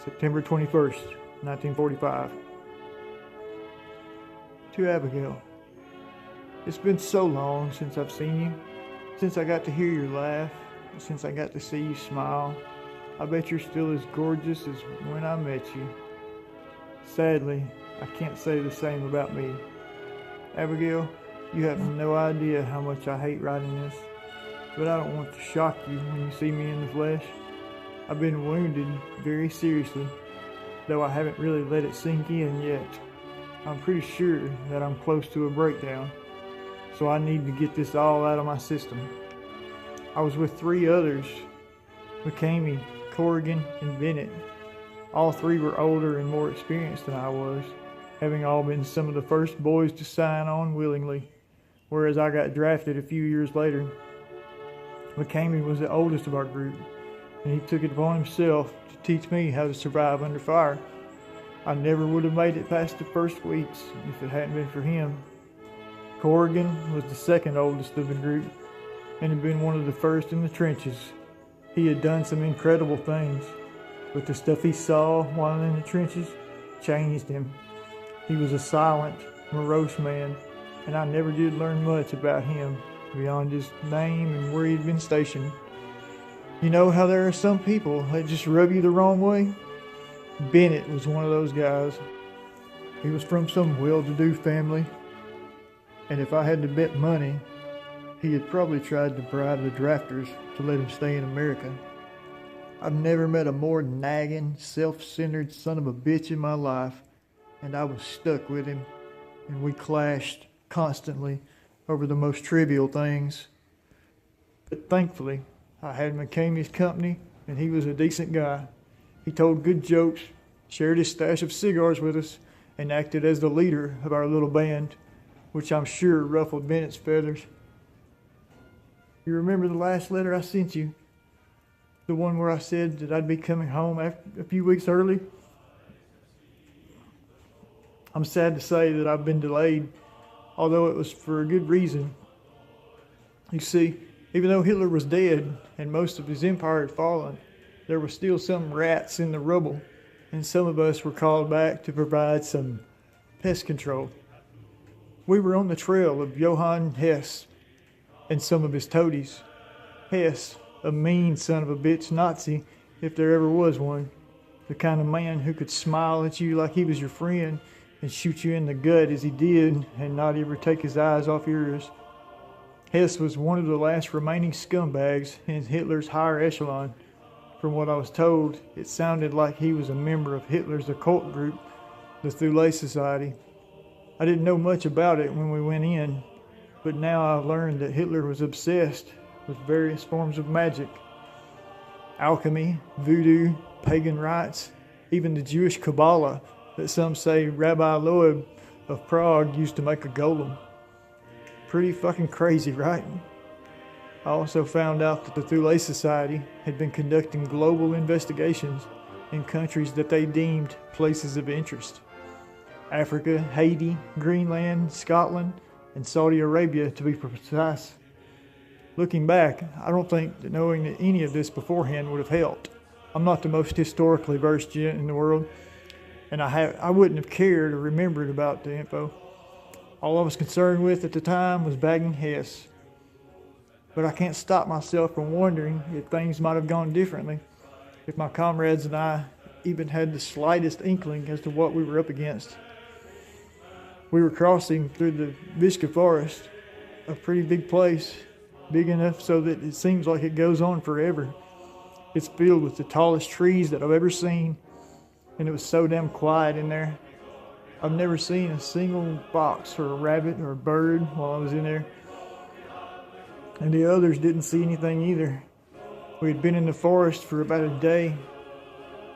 September 21st, 1945. To Abigail, it's been so long since I've seen you, since I got to hear your laugh, since I got to see you smile. I bet you're still as gorgeous as when I met you. Sadly, I can't say the same about me. Abigail, you have no idea how much I hate writing this, but I don't want to shock you when you see me in the flesh. I've been wounded very seriously, though I haven't really let it sink in yet. I'm pretty sure that I'm close to a breakdown, so I need to get this all out of my system. I was with 3 others, McCamey, Corrigan, and Bennett. All 3 were older and more experienced than I was, having all been some of the first boys to sign on willingly, whereas I got drafted a few years later. McCamey was the oldest of our group, and he took it upon himself to teach me how to survive under fire. I never would have made it past the first weeks if it hadn't been for him. Corrigan was the second oldest of the group and had been one of the first in the trenches. He had done some incredible things, but the stuff he saw while in the trenches changed him. He was a silent, morose man, and I never did learn much about him beyond his name and where he'd been stationed. You know how there are some people that just rub you the wrong way? Bennett was one of those guys. He was from some well-to-do family, and if I had to bet money, he had probably tried to bribe the drafters to let him stay in America. I've never met a more nagging, self-centered son of a bitch in my life, and I was stuck with him, and we clashed constantly over the most trivial things. But thankfully, I had McCamey's company, and he was a decent guy. He told good jokes, shared his stash of cigars with us, and acted as the leader of our little band, which I'm sure ruffled Bennett's feathers. You remember the last letter I sent you? The one where I said that I'd be coming home a few weeks early? I'm sad to say that I've been delayed, although it was for a good reason. You see, even though Hitler was dead and most of his empire had fallen, there were still some rats in the rubble, and some of us were called back to provide some pest control. We were on the trail of Johann Hess and some of his toadies. Hess, a mean son of a bitch Nazi, if there ever was one. The kind of man who could smile at you like he was your friend and shoot you in the gut as he did and not ever take his eyes off yours. Hess was one of the last remaining scumbags in Hitler's higher echelon. From what I was told, it sounded like he was a member of Hitler's occult group, the Thule Society. I didn't know much about it when we went in, but now I've learned that Hitler was obsessed with various forms of magic. Alchemy, voodoo, pagan rites, even the Jewish Kabbalah that some say Rabbi Loeb of Prague used to make a golem. Pretty fucking crazy, right? I also found out that the Thule Society had been conducting global investigations in countries that they deemed places of interest. Africa, Haiti, Greenland, Scotland, and Saudi Arabia, to be precise. Looking back, I don't think that knowing that any of this beforehand would have helped. I'm not the most historically versed yet in the world, and I wouldn't have cared or remembered about the info. All I was concerned with at the time was bagging Hess. But I can't stop myself from wondering if things might have gone differently, if my comrades and I even had the slightest inkling as to what we were up against. We were crossing through the Vishka Forest, a pretty big place, big enough so that it seems like it goes on forever. It's filled with the tallest trees that I've ever seen, and it was so damn quiet in there. I've never seen a single fox or a rabbit or a bird while I was in there. And the others didn't see anything either. We had been in the forest for about a day,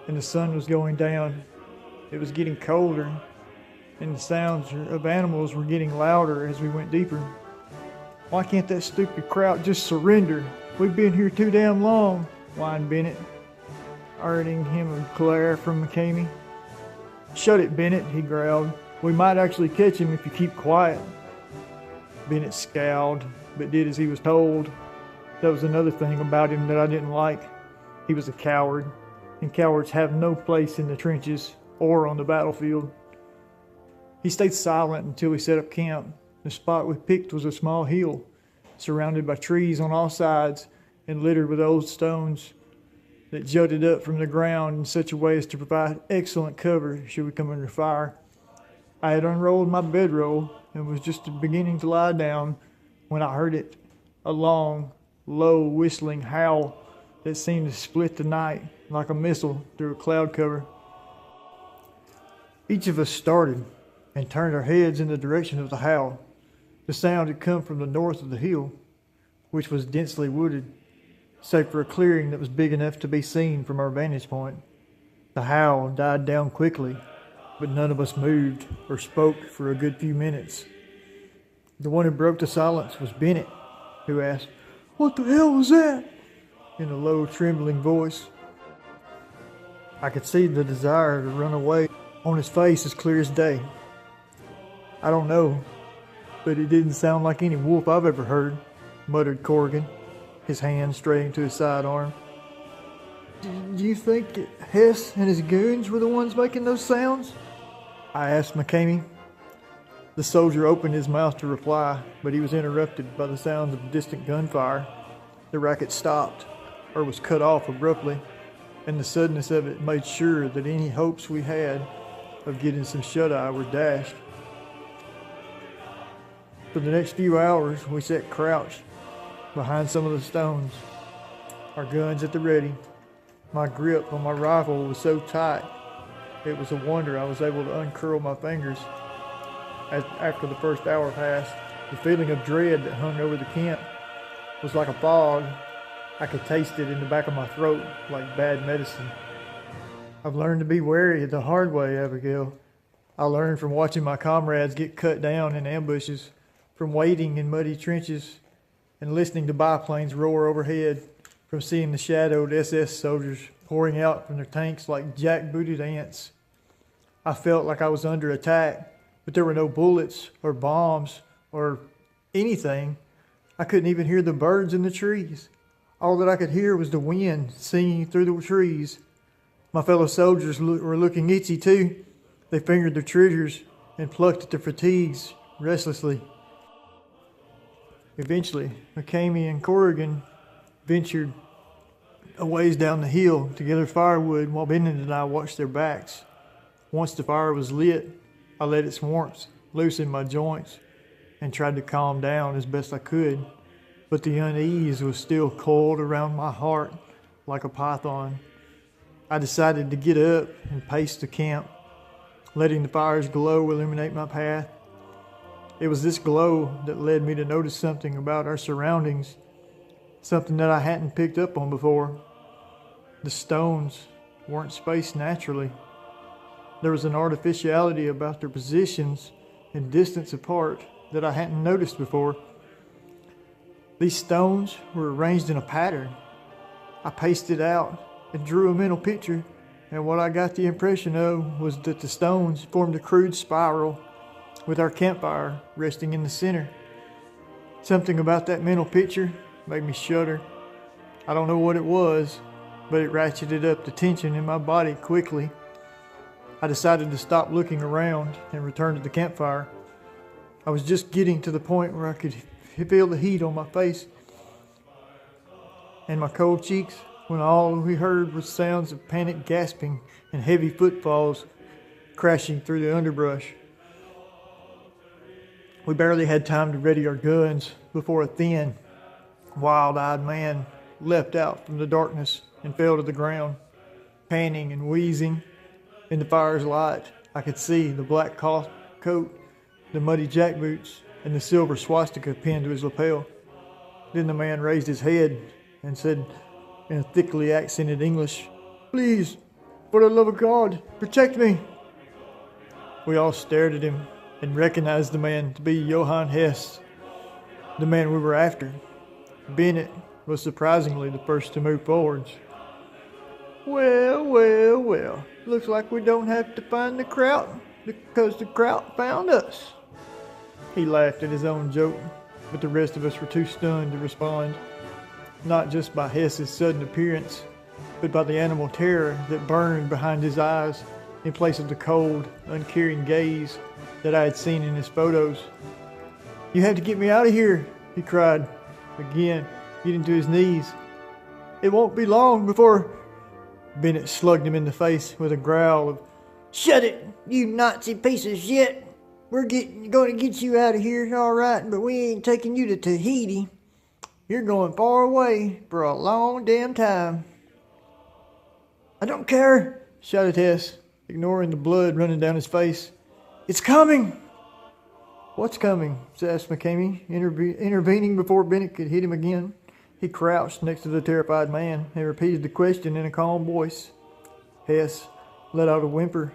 and the sun was going down. It was getting colder, and the sounds of animals were getting louder as we went deeper. Why can't that stupid kraut just surrender? We've been here too damn long, whined Bennett, earning him a glare from McCamey. Shut it, Bennett, he growled. We might actually catch him if you keep quiet. Bennett scowled, but did as he was told. That was another thing about him that I didn't like. He was a coward. and cowards have no place in the trenches or on the battlefield. He stayed silent until we set up camp. The spot we picked was a small hill, surrounded by trees on all sides and littered with old stones that jutted up from the ground in such a way as to provide excellent cover should we come under fire. I had unrolled my bedroll and was just beginning to lie down when I heard it, a long, low, whistling howl that seemed to split the night like a missile through a cloud cover. Each of us started and turned our heads in the direction of the howl. The sound had come from the north of the hill, which was densely wooded, save for a clearing that was big enough to be seen from our vantage point. The howl died down quickly, but none of us moved or spoke for a good few minutes. The one who broke the silence was Bennett, who asked, "What the hell was that?" in a low, trembling voice. I could see the desire to run away on his face as clear as day. "I don't know, but it didn't sound like any wolf I've ever heard," muttered Corrigan, his hand straying to his sidearm. "Do you think Hess and his goons were the ones making those sounds?" I asked McCamey. The soldier opened his mouth to reply, but he was interrupted by the sounds of distant gunfire. The racket stopped, or was cut off abruptly, and the suddenness of it made sure that any hopes we had of getting some shut-eye were dashed. For the next few hours, we sat crouched behind some of the stones, our guns at the ready. My grip on my rifle was so tight, it was a wonder I was able to uncurl my fingers. After the first hour passed, the feeling of dread that hung over the camp was like a fog. I could taste it in the back of my throat like bad medicine. I've learned to be wary the hard way, Abigail. I learned from watching my comrades get cut down in ambushes, from wading in muddy trenches, and listening to biplanes roar overhead, from seeing the shadowed SS soldiers pouring out from their tanks like jackbooted ants. I felt like I was under attack, but there were no bullets or bombs or anything. I couldn't even hear the birds in the trees. All that I could hear was the wind singing through the trees. My fellow soldiers were looking itchy too. They fingered their triggers and plucked at their fatigues restlessly. Eventually, McCamey and Corrigan ventured a ways down the hill to gather firewood while Bennett and I watched their backs. Once the fire was lit, I let its warmth loosen my joints and tried to calm down as best I could, but the unease was still coiled around my heart like a python. I decided to get up and pace the camp, letting the fire's glow illuminate my path. It was this glow that led me to notice something about our surroundings, something that I hadn't picked up on before. The stones weren't spaced naturally. There was an artificiality about their positions and distance apart that I hadn't noticed before. These stones were arranged in a pattern. I paced it out and drew a mental picture, and what I got the impression of was that the stones formed a crude spiral with our campfire resting in the center. Something about that mental picture made me shudder. I don't know what it was, but it ratcheted up the tension in my body quickly. I decided to stop looking around and return to the campfire. I was just getting to the point where I could feel the heat on my face and my cold cheeks when all we heard was sounds of panicked gasping and heavy footfalls crashing through the underbrush. We barely had time to ready our guns before a thin, wild-eyed man leapt out from the darkness and fell to the ground, panting and wheezing. In the fire's light, I could see the black cloth coat, the muddy jackboots, and the silver swastika pinned to his lapel. Then the man raised his head and said in a thickly accented English, "Please, for the love of God, protect me." We all stared at him and recognized the man to be Johann Hess, the man we were after. Bennett was surprisingly the first to move forwards. Well, looks like we don't have to find the kraut because the kraut found us." He laughed at his own joke, but the rest of us were too stunned to respond, not just by Hess's sudden appearance, but by the animal terror that burned behind his eyes in place of the cold, uncaring gaze that I had seen in his photos. "You have to get me out of here," he cried, again, getting to his knees. "It won't be long before—" Bennett slugged him in the face with a growl of, "Shut it, you Nazi piece of shit! We're going to get you out of here, all right, but we ain't taking you to Tahiti. You're going far away for a long damn time." "I don't care," shouted Hess, ignoring the blood running down his face. "It's coming!" "What's coming?" asked McCamey, intervening before Bennett could hit him again. He crouched next to the terrified man and repeated the question in a calm voice. Hess let out a whimper,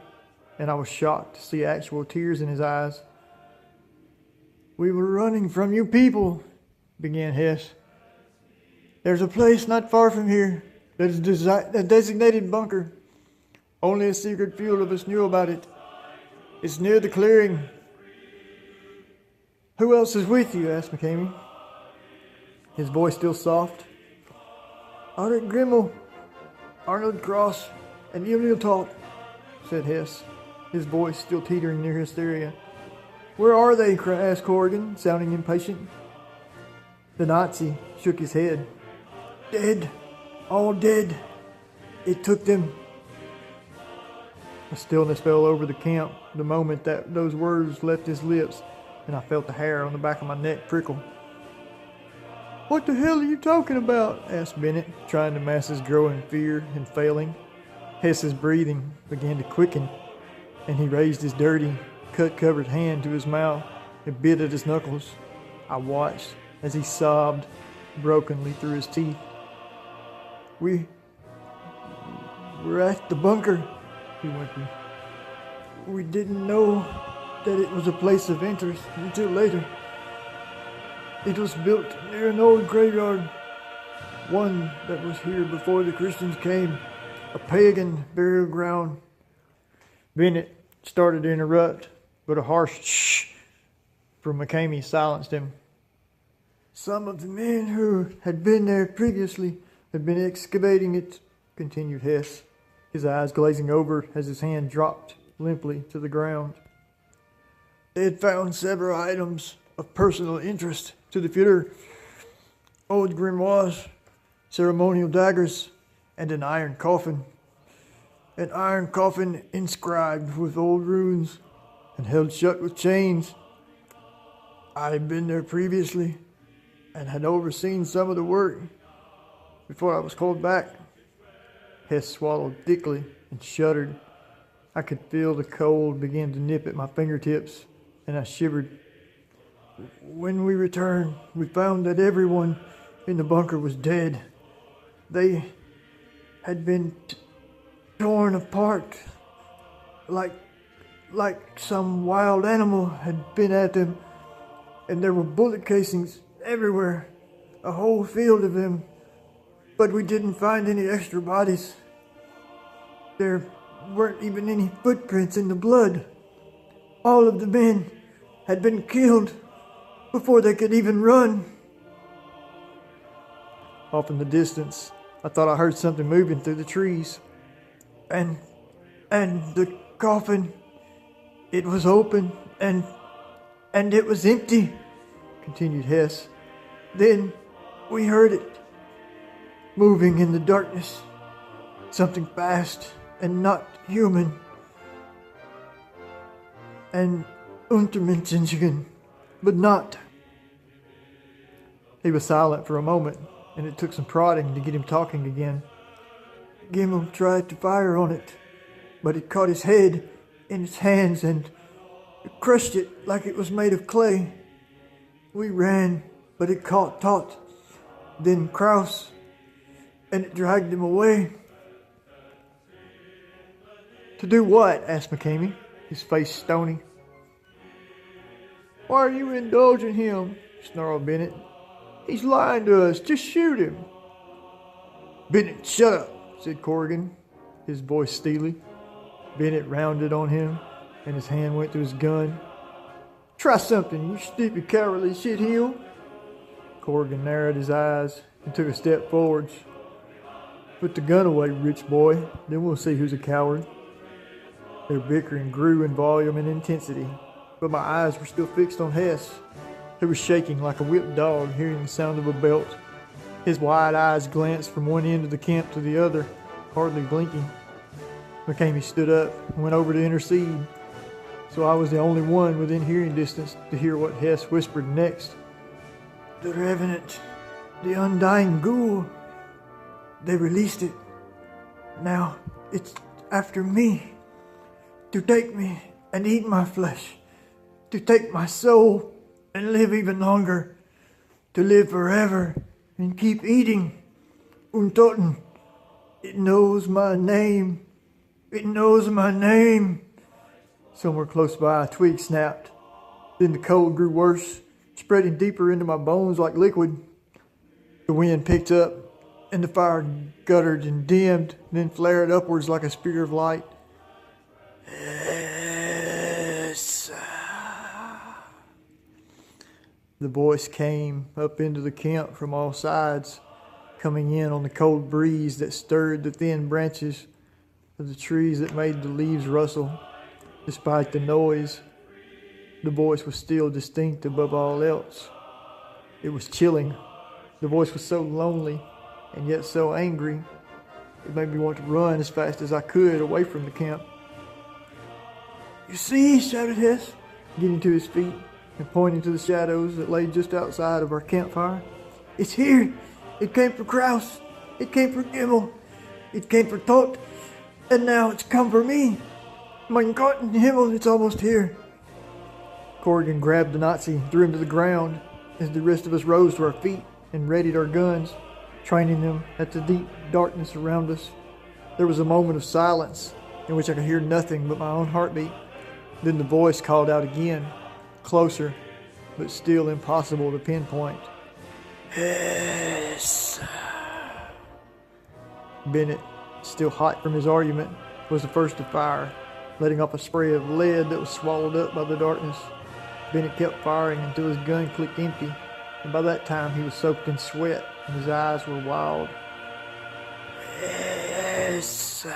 and I was shocked to see actual tears in his eyes. "We were running from you people," began Hess. "There's a place not far from here that is a designated bunker. Only a secret few of us knew about it. It's near the clearing." "Who else is with you?" asked McCamey, his voice still soft. "Arnold Grimmel, Arnold Cross, and Emil Talk," said Hess, his voice still teetering near hysteria. "Where are they?" asked Corrigan, sounding impatient. The Nazi shook his head. "Dead. All dead. It took them." A stillness fell over the camp the moment that those words left his lips, and I felt the hair on the back of my neck prickle. "What the hell are you talking about?" asked Bennett, trying to mask his growing fear and failing. Hess's breathing began to quicken, and he raised his dirty, cut-covered hand to his mouth and bit at his knuckles. I watched as he sobbed brokenly through his teeth. We're at the bunker," he whimpered. "We didn't know that it was a place of interest until later. It was built near an old graveyard, one that was here before the Christians came, a pagan burial ground." Bennett started to interrupt, but a harsh shh from McCamey silenced him. "Some of the men who had been there previously had been excavating it," continued Hess, his eyes glazing over as his hand dropped limply to the ground. "They had found several items of personal interest to the Fuhrer: old grimoires, ceremonial daggers, and an iron coffin. An iron coffin inscribed with old runes and held shut with chains. I had been there previously and had overseen some of the work before I was called back." Hess swallowed thickly and shuddered. I could feel the cold begin to nip at my fingertips, and I shivered. "When we returned, we found that everyone in the bunker was dead. They had been torn apart like some wild animal had been at them, and there were bullet casings everywhere, a whole field of them. But we didn't find any extra bodies. There weren't even any footprints in the blood. All of the men had been killed before they could even run." Off in the distance, I thought I heard something moving through the trees. And the coffin, it was open and it was empty," continued Hess. "Then we heard it moving in the darkness, something fast and not human. And Untermenschlichen, but not." He was silent for a moment, and it took some prodding to get him talking again. "Gimmel tried to fire on it, but it caught his head in its hands and crushed it like it was made of clay. We ran, but it caught taut. Then Kraus, and it dragged him away." "To do what?" asked McCamey, his face stony. "Why are you indulging him?" snarled Bennett. "He's lying to us. Just shoot him." "Bennett, shut up," said Corrigan, his voice steely. Bennett rounded on him, and his hand went to his gun. "Try something, you stupid cowardly shitheel." Corrigan narrowed his eyes and took a step forwards. Put the gun away, rich boy. Then we'll see who's a coward. Their bickering grew in volume and intensity, but my eyes were still fixed on Hess, who was shaking like a whipped dog hearing the sound of a belt. His wide eyes glanced from one end of the camp to the other, hardly blinking. McCamey stood up and went over to intercede, so I was the only one within hearing distance to hear what Hess whispered next. "The Revenant, the undying ghoul. They released it. Now it's after me. To take me and eat my flesh. To take my soul and live even longer. To live forever and keep eating. Untoten. It knows my name. It knows my name." Somewhere close by, a twig snapped. Then the cold grew worse, spreading deeper into my bones like liquid. The wind picked up, and the fire guttered and dimmed, then flared upwards like a spear of light. Yes. The voice came up into the camp from all sides, coming in on the cold breeze that stirred the thin branches of the trees that made the leaves rustle. Despite the noise, the voice was still distinct above all else. It was chilling. The voice was so lonely and yet so angry. It made me want to run as fast as I could away from the camp. "You see," shouted Hess, getting to his feet and pointing to the shadows that lay just outside of our campfire. "It's here. It came for Kraus. It came for Gimmel. It came for Tot. And now it's come for me. Mein Gott in Himmel, it's almost here." Corrigan grabbed the Nazi and threw him to the ground as the rest of us rose to our feet and readied our guns, training them at the deep darkness around us. There was a moment of silence in which I could hear nothing but my own heartbeat. Then the voice called out again, closer, but still impossible to pinpoint. "Yes." Bennett, still hot from his argument, was the first to fire, letting off a spray of lead that was swallowed up by the darkness. Bennett kept firing until his gun clicked empty, and by that time he was soaked in sweat and his eyes were wild. "Yes."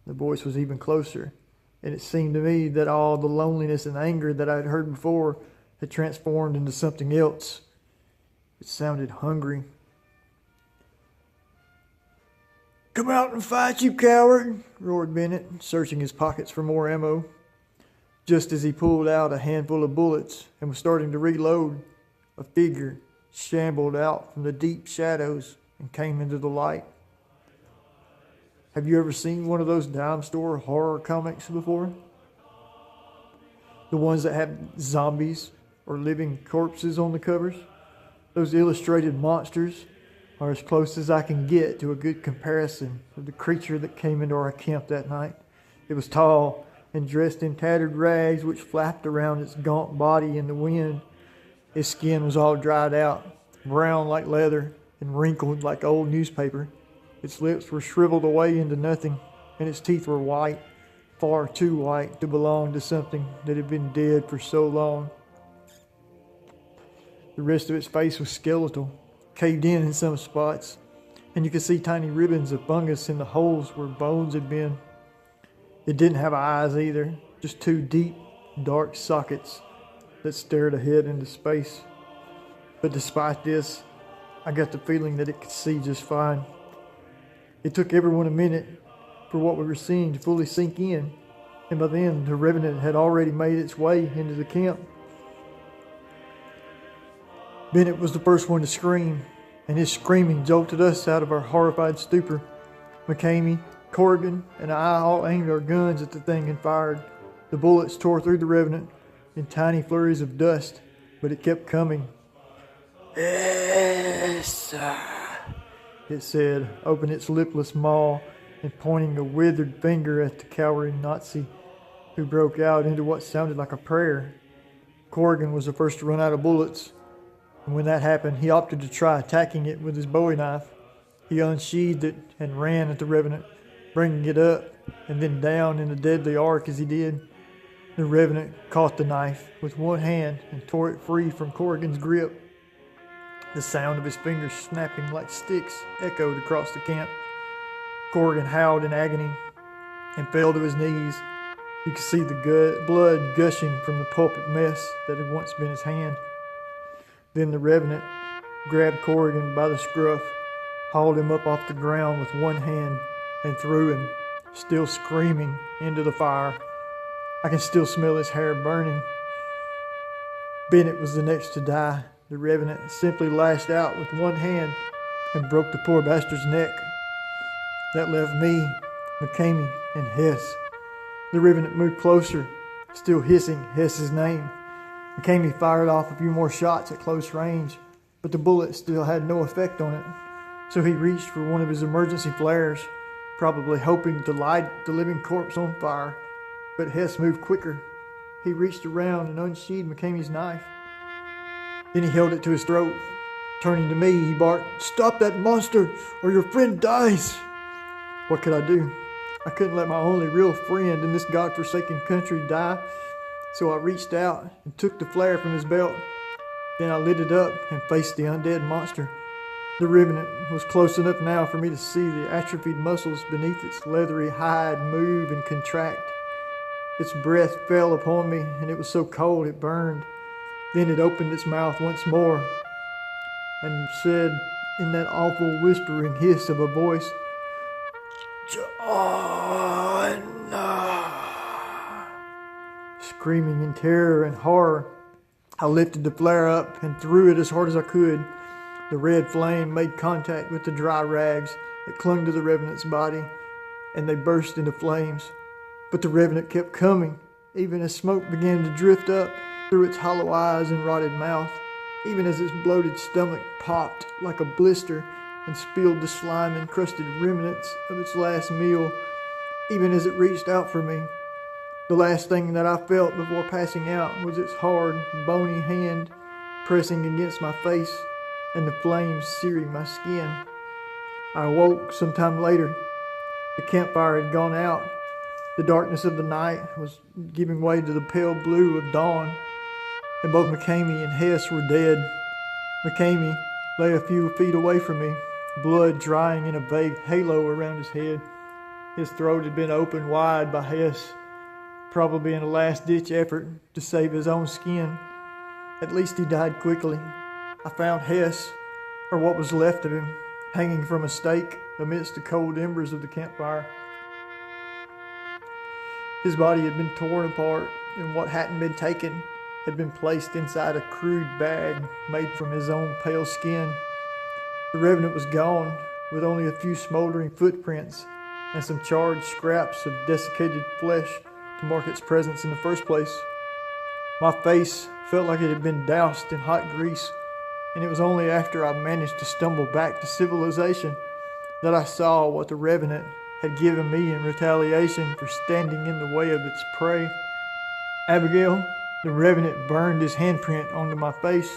The voice was even closer, and it seemed to me that all the loneliness and anger that I had heard before had transformed into something else. It sounded hungry. "Come out and fight, you coward," roared Bennett, searching his pockets for more ammo. Just as he pulled out a handful of bullets and was starting to reload, a figure shambled out from the deep shadows and came into the light. Have you ever seen one of those dime store horror comics before? The ones that have zombies or living corpses on the covers? Those illustrated monsters are as close as I can get to a good comparison of the creature that came into our camp that night. It was tall and dressed in tattered rags which flapped around its gaunt body in the wind. His skin was all dried out, brown like leather and wrinkled like old newspaper. Its lips were shriveled away into nothing, and its teeth were white, far too white to belong to something that had been dead for so long. The rest of its face was skeletal, caved in some spots, and you could see tiny ribbons of fungus in the holes where bones had been. It didn't have eyes either, just two deep, dark sockets that stared ahead into space. But despite this, I got the feeling that it could see just fine. It took everyone a minute for what we were seeing to fully sink in, and by then the Revenant had already made its way into the camp. Bennett was the first one to scream, and his screaming jolted us out of our horrified stupor. McCamey, Corrigan, and I all aimed our guns at the thing and fired. The bullets tore through the Revenant in tiny flurries of dust, but it kept coming. "Yes," it said, opening its lipless maw and pointing a withered finger at the cowering Nazi, who broke out into what sounded like a prayer. Corrigan was the first to run out of bullets, and when that happened, he opted to try attacking it with his bowie knife. He unsheathed it and ran at the Revenant, bringing it up and then down in a deadly arc as he did. The Revenant caught the knife with one hand and tore it free from Corrigan's grip. The sound of his fingers snapping like sticks echoed across the camp. Corrigan howled in agony and fell to his knees. You could see the blood gushing from the pulpit mess that had once been his hand. Then the Revenant grabbed Corrigan by the scruff, hauled him up off the ground with one hand, and threw him, still screaming, into the fire. I can still smell his hair burning. Bennett was the next to die. The Revenant simply lashed out with one hand and broke the poor bastard's neck. That left me, McCamey, and Hess. The Revenant moved closer, still hissing Hess's name. McCamey fired off a few more shots at close range, but the bullet still had no effect on it. So he reached for one of his emergency flares, probably hoping to light the living corpse on fire. But Hess moved quicker. He reached around and unsheathed McCamey's knife. Then he held it to his throat. Turning to me, he barked, "Stop that monster, or your friend dies!" What could I do? I couldn't let my only real friend in this godforsaken country die, so I reached out and took the flare from his belt. Then I lit it up and faced the undead monster. The Revenant was close enough now for me to see the atrophied muscles beneath its leathery hide move and contract. Its breath fell upon me, and it was so cold it burned. Then it opened its mouth once more and said in that awful whispering hiss of a voice, "John!" Screaming in terror and horror, I lifted the flare up and threw it as hard as I could. The red flame made contact with the dry rags that clung to the Revenant's body, and they burst into flames. But the Revenant kept coming, even as smoke began to drift up through its hollow eyes and rotted mouth, even as its bloated stomach popped like a blister and spilled the slime-encrusted remnants of its last meal, even as it reached out for me. The last thing that I felt before passing out was its hard, bony hand pressing against my face and the flames searing my skin. I awoke sometime later. The campfire had gone out. The darkness of the night was giving way to the pale blue of dawn, and both McCamey and Hess were dead. McCamey lay a few feet away from me, blood drying in a vague halo around his head. His throat had been opened wide by Hess, probably in a last-ditch effort to save his own skin. At least he died quickly. I found Hess, or what was left of him, hanging from a stake amidst the cold embers of the campfire. His body had been torn apart, and what hadn't been taken had been placed inside a crude bag made from his own pale skin. The Revenant was gone, with only a few smoldering footprints and some charred scraps of desiccated flesh to mark its presence in the first place. My face felt like it had been doused in hot grease, and it was only after I managed to stumble back to civilization that I saw what the Revenant had given me in retaliation for standing in the way of its prey. "Abigail, the Revenant burned his handprint onto my face.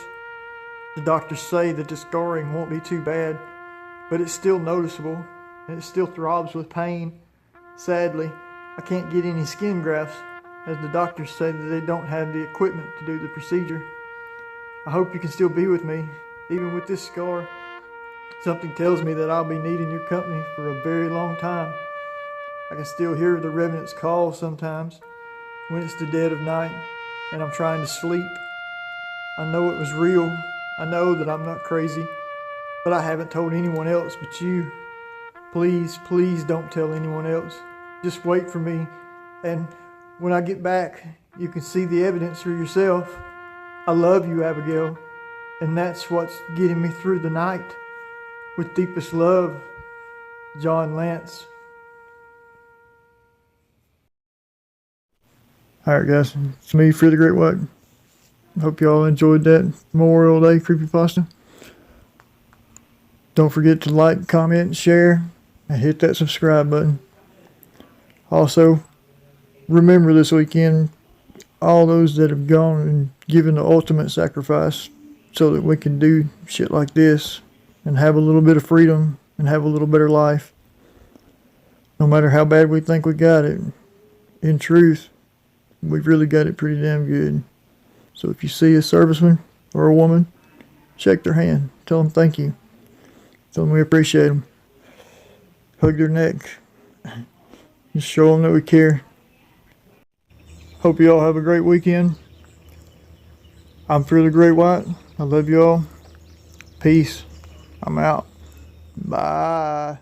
The doctors say that the scarring won't be too bad, but it's still noticeable, and it still throbs with pain. Sadly, I can't get any skin grafts, as the doctors say that they don't have the equipment to do the procedure. I hope you can still be with me, even with this scar. Something tells me that I'll be needing your company for a very long time. I can still hear the Revenant's call sometimes, when it's the dead of night, and I'm trying to sleep. I know it was real. I know that I'm not crazy, but I haven't told anyone else but you. Please, please don't tell anyone else. Just wait for me, and when I get back, you can see the evidence for yourself. I love you, Abigail, and that's what's getting me through the night. With deepest love, John Lance." Alright guys, it's me, Fear the Great White. Hope y'all enjoyed that Memorial Day Creepypasta. Don't forget to like, comment, and share, and hit that subscribe button. Also, remember this weekend, all those that have gone and given the ultimate sacrifice so that we can do shit like this and have a little bit of freedom and have a little better life. No matter how bad we think we got it, in truth, we've really got it pretty damn good. So if you see a serviceman or a woman shake their hand, tell them thank you, tell them we appreciate them, hug their neck, just show them that we care. Hope you all have a great weekend. I'm for the Great White. I love you all. Peace. I'm out. Bye.